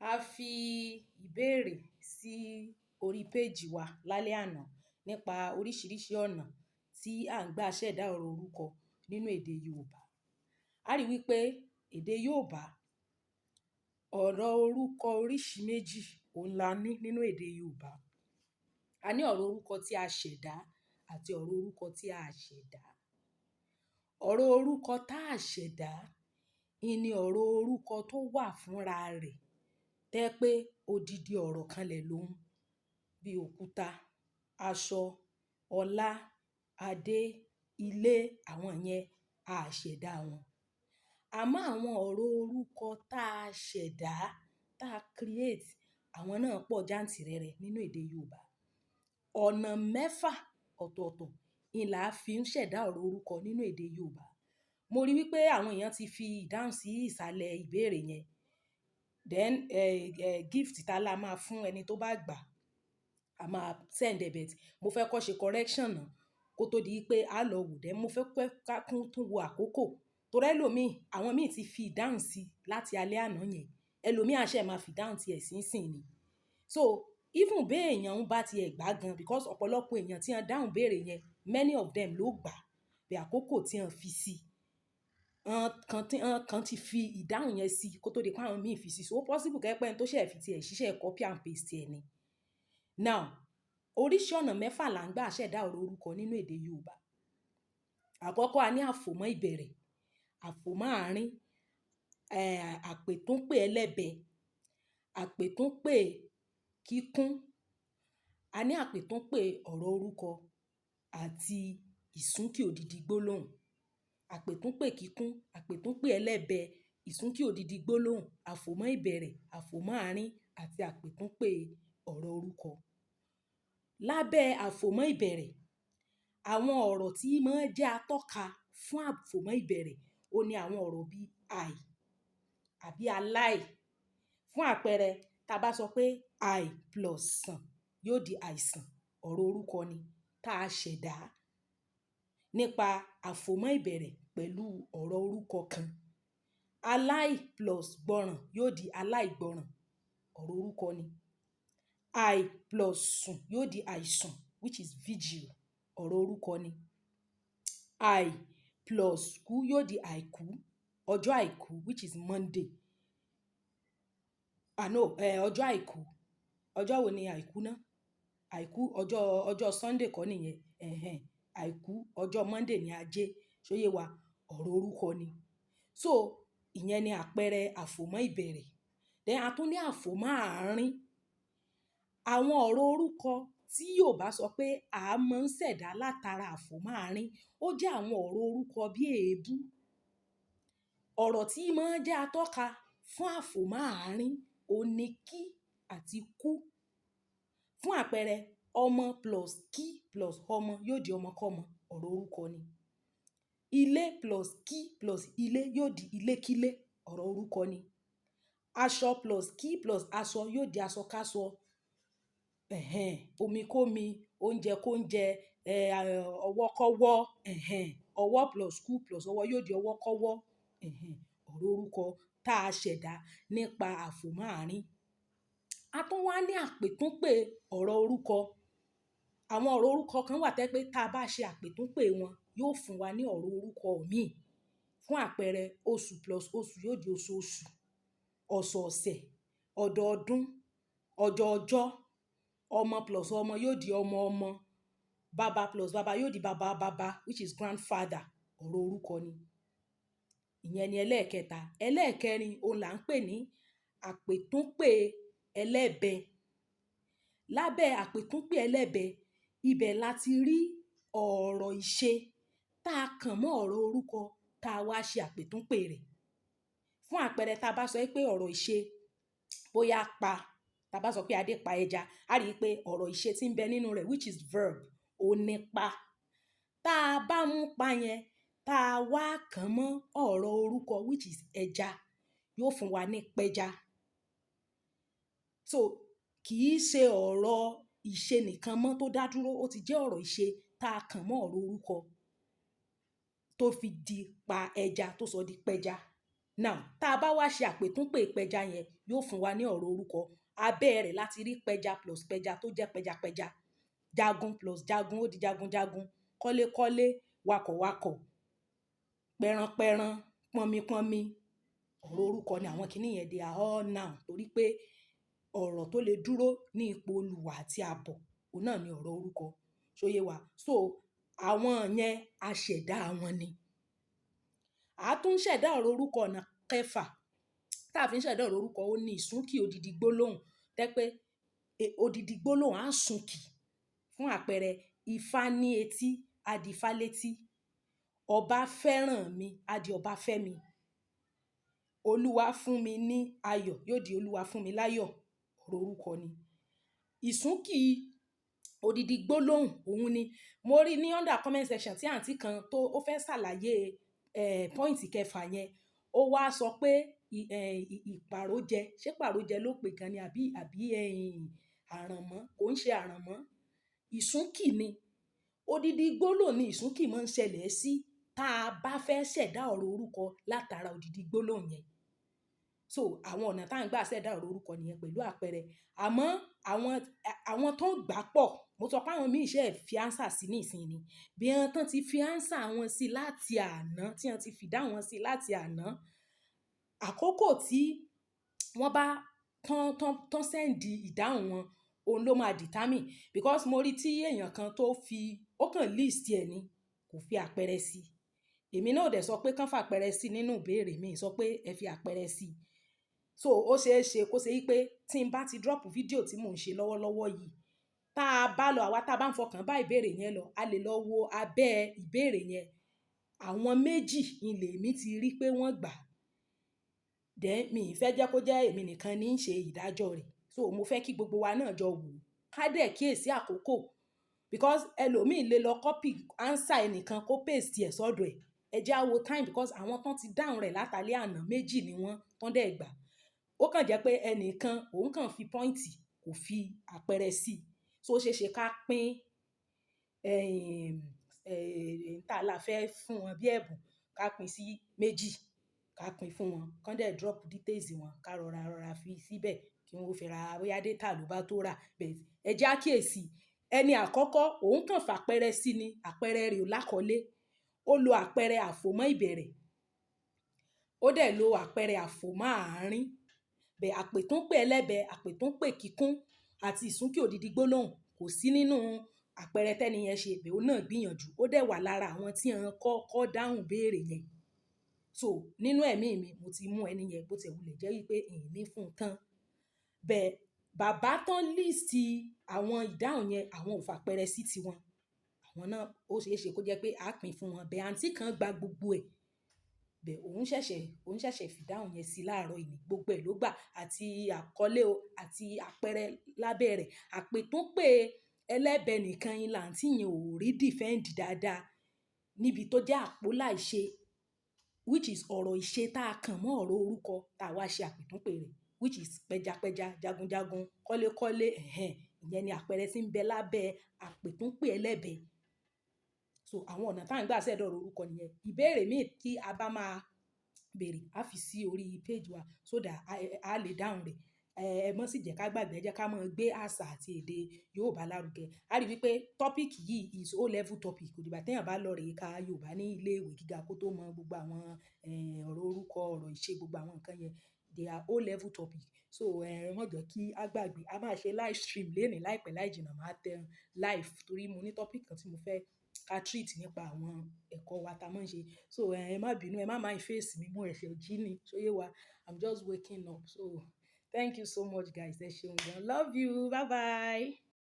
A fi ìbéèrè sí orí péèjì wa lálẹ́ àná nípa oríṣiríṣi ọ̀nà tí à ń gbà ṣẹ̀dá ọ̀rọ̀ orúkọ nínú èdè Yorùbá. A rí wípé èdè Yorùbá ọ̀rọ̀ orúkọ oríṣi méjì òun la ní nínú èdè Yorùbá. A ní ọ̀rọ̀ orúkọ tí a ṣẹ̀dá àti ọ̀rọ̀ orúkọ tí a ṣẹ̀dá. Ọ̀rọ̀ orúkọ tá a ṣẹ̀dá ni ọ̀rọ̀ orúkọ tó wà fúnra rẹ̀ tẹ́ pé odidi ọ̀rọ̀ kan lẹ̀ lóhùn bí òkúta, aṣọ, ọlá, adé, ilé, àwọn yẹn a ṣẹ̀dá wọn. Àmọ́ àwọn ọ̀rọ̀ orúkọ tá a ṣẹ̀dá, tá a create, àwọn náà pọ̀ jàǹtìrẹrẹ nínú èdè Yorùbá. Ọ̀nà mẹ́fà ọ̀tọ̀ọ̀tọ̀ ni là á fi ń ṣẹ̀dá ọ̀rọ̀ orúkọ nínú èdè Yorùbá. Mo rí wípé àwọn èèyàn ti fi ìdáhùn sí ìsàlẹ̀ ìbéèrè yẹn. Then gift ta la máa fún ẹni tó bá gbà, a máa send ẹ̀ bet. Mo fẹ́ kọ́ ṣe correction náà kó tó di pé a lọ wò dé. Mo fẹ́ ká tún wo àkókò torí ẹlòmíì, àwọn míì ti fi ìdáhùn sí láti alẹ́ àná yẹn. Ẹlòmíì á ṣe máa fi ìdáhùn ti ẹ̀ sínsìn ni. So even bí èèyàn ń bá ti ẹ̀ gbà gan, because ọ̀pọ̀lọpọ̀ èèyàn tí wọ́n dáhùn béèrè yẹn, many of them ló gbà bí àkókò tí wọ́n fi sí. Kan ti fi ìdáhùn yẹn sí kó tó di pé àwọn míì fi sí. So possible kẹ́pẹ́ ẹni tó ṣẹ̀ fi ti ẹ̀ ṣiṣẹ́ copy and paste ẹ̀ ni. Now, oríṣi ọ̀nà mẹ́fà là ń gbà ṣẹ̀dá ọ̀rọ̀ orúkọ nínú èdè Yorùbá. Àkọ́kọ́ a ní àfòmọ́ ìbẹ̀rẹ̀, àfòmọ́ àárín, àpètúnpè ẹlẹ́bẹ, àpètúnpè kíkún, a ní àpètúnpè ọ̀rọ̀ orúkọ àti ìsúnkì òdìdí gbólóhùn. Àpètúnpè kíkún, àpètúnpè ẹlẹ́bẹ, ìsúnkì òdìdí gbólóhùn, àfòmọ́ ìbẹ̀rẹ̀, àfòmọ́ àárín àti àpètúnpè ọ̀rọ̀ orúkọ. Lábẹ́ àfòmọ́ ìbẹ̀rẹ̀, àwọn ọ̀rọ̀ tí máa ń jẹ́ atọ́ka fún àfòmọ́ ìbẹ̀rẹ̀ ó ní àwọn ọ̀rọ̀ bí àì àbí aláì. Fún àpẹẹrẹ, tá bá sọ pé àì plus sàn yóò di àìsàn, ọ̀rọ̀ orúkọ ni tá a ṣẹ̀dá nípa àfòmọ́ ìbẹ̀rẹ̀ pẹ̀lú ọ̀rọ̀ orúkọ kan. Aláì plus gbọ́ràn yóò di aláìgbọ́ràn, ọ̀rọ̀ orúkọ ni. Àì plus sùn yóò di àìsùn, which is vigil, ọ̀rọ̀ orúkọ ni. Àì plus kú yóò di àìkú, ọjọ́ àìkú, which is Monday. Ọjọ́ àìkú. Ọjọ́ wo ni àìkú náà? Àìkú ọjọ́ Sunday kọ́ nìyẹn. Àìkú ọjọ́ Monday ni ajé. Ṣóyé wa, ọ̀rọ̀ orúkọ ni. So ìyẹn ni àpẹẹrẹ àfòmọ́ ìbẹ̀rẹ̀. Then a tún ní àfòmọ́ àárín. Àwọn ọ̀rọ̀ orúkọ tí Yorùbá sọ pé a máa ń ṣẹ̀dá látara àfòmọ́ àárín, ó jẹ́ àwọn ọ̀rọ̀ orúkọ bí èébú. Ọ̀rọ̀ tí máa ń jẹ́ atọ́ka fún àfòmọ́ àárín ó ní kí àti kú. Fún àpẹẹrẹ, ọmọ plus kí plus ọmọ yóò di ọmọkọ́mọ, ọ̀rọ̀ orúkọ ni. Ilé plus kí plus ilé yóò di ilékílé, ọ̀rọ̀ orúkọ ni. Aṣọ plus kí plus aṣọ yóò di aṣọkáṣọ. Omi kómi, oúnjẹ kóúnjẹ, ọwọ́kọ́wọ́. Ọwọ́ plus kú plus ọwọ́ yóò di ọwọ́kọ́wọ́. Ọ̀rọ̀ orúkọ tá a ṣẹ̀dá nípa àfòmọ́ àárín. A tún wá ní àpètúnpè ọ̀rọ̀ orúkọ. Àwọn ọ̀rọ̀ orúkọ kan wà tẹ́ pé tá a bá ṣe àpètúnpè wọn yóò fún wa ní ọ̀rọ̀ orúkọ míì. Fún àpẹẹrẹ, oṣù plus oṣù yóò di oṣooṣù, ọ̀sọ̀ọ̀sẹ̀, ọdọọdún, ọjọọjọ́. Ọmọ plus ọmọ yóò di ọmọ ọmọ. Baba plus baba yóò di baba baba, which is grandfather, ọ̀rọ̀ orúkọ ni. Ìyẹn ni ẹlẹ́ẹ̀kẹta. Ẹlẹ́ẹ̀kẹrin òun là ń pè ní àpètúnpè ẹlẹ́bẹ. Lábẹ́ àpètúnpè ẹlẹ́bẹ, ibẹ̀ la ti rí ọ̀rọ̀ ìṣe tá a kàn mọ́ ọ̀rọ̀ orúkọ tá a wá ṣe àpètúnpè rẹ̀. Fún àpẹẹrẹ, tá a bá sọ pé ọ̀rọ̀ ìṣe bóyá pa, tá a bá sọ pé Adé pa ẹja, a rí i pé ọ̀rọ̀ ìṣe tí ń bẹ nínú rẹ̀, which is verb, ó ní pa. Tá a bá mú pa yẹn, tá a wá kàn mọ́ ọ̀rọ̀ orúkọ, which is ẹja, yóò fún wa ní pẹja. So kì í ṣe ọ̀rọ̀ ìṣe nìkan mọ́ tó dá dúró, ó ti jẹ́ ọ̀rọ̀ ìṣe tá a kàn mọ́ ọ̀rọ̀ orúkọ tó fi di pa ẹja, tó sọ di pẹja. now tá a bá wá ṣe àpètúnpè pẹja yẹn yóò fún wa ní ọ̀rọ̀ orúkọ. Abẹ́ rẹ̀ láti rí pẹja plus pẹja tó jẹ́ pẹjapẹja, jagun plus jagun ó di jagunjagun, kọ́lékọ́lé, wakọ̀wakọ̀, pẹranpẹran, pọnmipọnmi. Ọ̀rọ̀ orúkọ ni àwọn kìíní yẹn, they are all noun, torí pé ọ̀rọ̀ tó lè dúró ní ipò olùwà àti àbọ̀, òun náà ni ọ̀rọ̀ orúkọ. Ṣó yé wa? So àwọn yẹn aṣẹ̀dá wọn ni. A tún ṣẹ̀dá ọ̀rọ̀ orúkọ ọ̀nà kẹfà tá a fi ń ṣẹ̀dá ọ̀rọ̀ orúkọ, ó ní ìsúnkì odidi gbólóhùn. Tẹ́ pé odidi gbólóhùn á súnkì. Fún àpẹẹrẹ, Ifá ní etí, á di Ifá létí. Ọba fẹ́ràn mi, á di ọba fẹ́ mi. Olúwa fún mi ní ayọ̀, yóò di Olúwa fún mi láyọ̀. Ọ̀rọ̀ orúkọ ni. Ìsúnkì odidi gbólóhùn òun ni. Mo rí ní under comment section tí àǹtí kan tó ó fẹ́ ṣàlàyé point kẹfà yẹn. Ó wá sọ pé ìpàrójẹ, ṣé pàrójẹ ló pè gan ni àbí àrànmọ́? Kò ń ṣe àrànmọ́. Ìsúnkì ni. Odidi gbólóhùn ni ìsúnkì máa ń ṣẹlẹ̀ sí tá a bá fẹ́ ṣẹ̀dá ọ̀rọ̀ orúkọ látara odidi gbólóhùn yẹn. So àwọn ọ̀nà tá à ń gbà ṣẹ̀dá ọ̀rọ̀ orúkọ nìyẹn pẹ̀lú àpẹẹrẹ. Àmọ́ àwọn tó ń gbà pọ̀, mo sọ pé àwọn míì ṣe fi answer sí ní ìsìn ni. Bí wọ́n tán ti fi answer wọn sí láti àná, tí wọ́n ti fi ìdáhùn wọn sí láti àná, àkókò tí wọ́n bá tán send ìdáhùn wọn, òun ló máa determine. Because mo rí tí èèyàn kan tó fi, ó kàn list ẹ̀ ni, kò fi àpẹẹrẹ sí. Èmi náà ò dẹ̀ sọ pé kán fàpẹẹrẹ sí nínú ìbéèrè mi, sọ pé ẹ fi àpẹẹrẹ sí. So ó ṣeé ṣe kó ṣe wípé tí n bá ti drop fídíò tí mò ń ṣe lọ́wọ́lọ́wọ́ yìí, tá a bá lọ, àwa tá a bá ń fọkàn bá ìbéèrè yẹn lọ, a lè lọ wo abẹ́ ìbéèrè yẹn. Àwọn méjì ilé mi ti rí pé wọ́n gbà. Then mi ì fẹ́ jẹ́ kó jẹ́ èmi nìkan ní í ṣe ìdájọ́ rẹ̀. So mo fẹ́ kí gbogbo wa náà jọ wò. Ká dẹ̀ kíyèsí àkókò. Because ẹlòmíì lè lọ copy answer ẹnìkan kó paste ẹ̀ sọ́dọ̀ ẹ̀. Ẹ jẹ́ á wo time, because àwọn tán ti dáhùn rẹ̀ látàlẹ́ àná méjì ni wọ́n tán dẹ̀ gbà. Ó kàn jẹ́ pé ẹnìkan òun kàn fi pọ́ìntì kò fi àpẹẹrẹ sí. So ó ṣeé ṣe ká pín tá la fẹ́ fún wọn bí ẹ̀bùn, ká pín sí méjì, ká pín fún wọn. Kán dẹ̀ drop details wọn, ká rọra fi síbẹ̀ kí wọ́n fi ra bóyá data ló bá tó rà. Ẹ jẹ́ á kíyèsí. Ẹni àkọ́kọ́ òun kàn fàpẹẹrẹ sí ni, àpẹẹrẹ rẹ̀ ò lákọlé. Ó lo àpẹẹrẹ àfòmọ́ ìbẹ̀rẹ̀. Ó dẹ̀ lo àpẹẹrẹ àfòmọ́ àárín. Àpètúnpè ẹlẹ́bẹ, àpètúnpè kíkún àti ìsúnkì odidi gbólóhùn kò sí nínú àpẹẹrẹ tẹ́ni yẹn ṣe. Òun náà gbìyànjú. Ó dẹ̀ wà lára àwọn tí wọ́n kọ́kọ́ dáhùn béèrè yẹn. So nínú ẹ̀mí mi, mo ti mú ẹni yẹn bó ti wulẹ̀ jẹ́ wípé ìní fún un tán. Bàbá tán list àwọn ìdáhùn yẹn, àwọn ò fàpẹẹrẹ sí tiwọn. Àwọn náà ó ṣeé ṣe kó jẹ́ pé a pín fún wọn. Àǹtí kan gba gbogbo ẹ̀. Òun ṣẹ̀ṣẹ̀ fi ìdáhùn yẹn sí láàárọ̀ yìí. Gbogbo ẹ̀ ló gbà, àti àkọlé o àti àpẹẹrẹ lábẹ́ rẹ̀. Àpètúnpè ẹlẹ́bẹ nìkan yín làǹtí yẹn ò rí defend dáadáa níbi tó jẹ́ àpóláìṣe, which is ọ̀rọ̀ ìṣe tá a kàn mọ́ ọ̀rọ̀ orúkọ tá a wá ṣe àpètúnpè rẹ̀, which is pẹjapẹja, jagunjagun, kọ́lékọ́lé. Ìyẹn ni àpẹẹrẹ tí ń bẹ lábẹ́ àpètúnpè ẹlẹ́bẹ. So àwọn ọ̀nà tá à ń gbà ṣẹ̀dá ọ̀rọ̀ orúkọ nìyẹn. Ìbéèrè míì tí a bá máa béèrè, a fi sí orí page wa so that a lè dáhùn rẹ̀. Ẹ mọ́ sì jẹ́ ká gbàgbé, ẹ jẹ́ ká máa gbé àṣà àti èdè Yorùbá lárugẹ. A rí wípé topic yìí is O level topic. Kò dìgbà téèyàn bá lọ rèé ka Yorùbá ní ilé ìwé gíga kó tó mọ gbogbo àwọn ọ̀rọ̀ orúkọ, ọ̀rọ̀ ìṣe, gbogbo àwọn nǹkan yẹn. They are O level topic. So wọ́n jọ kí a gbàgbé. A máa ṣe live stream lénìí láìpẹ́ láì jìnnà, máa tẹ live torí mo ní topic kan tí mo fẹ́ ká treat nípa àwọn ẹ̀kọ́ wa tá a máa ń ṣe. So ẹ má bínú, ẹ má mind face mi, mo ẹ̀ṣẹ̀ jí ni. Ṣó yé wa? I'm just waking up. So thank you so much guys. Ẹ ṣeun gan. Love you. Bye bye.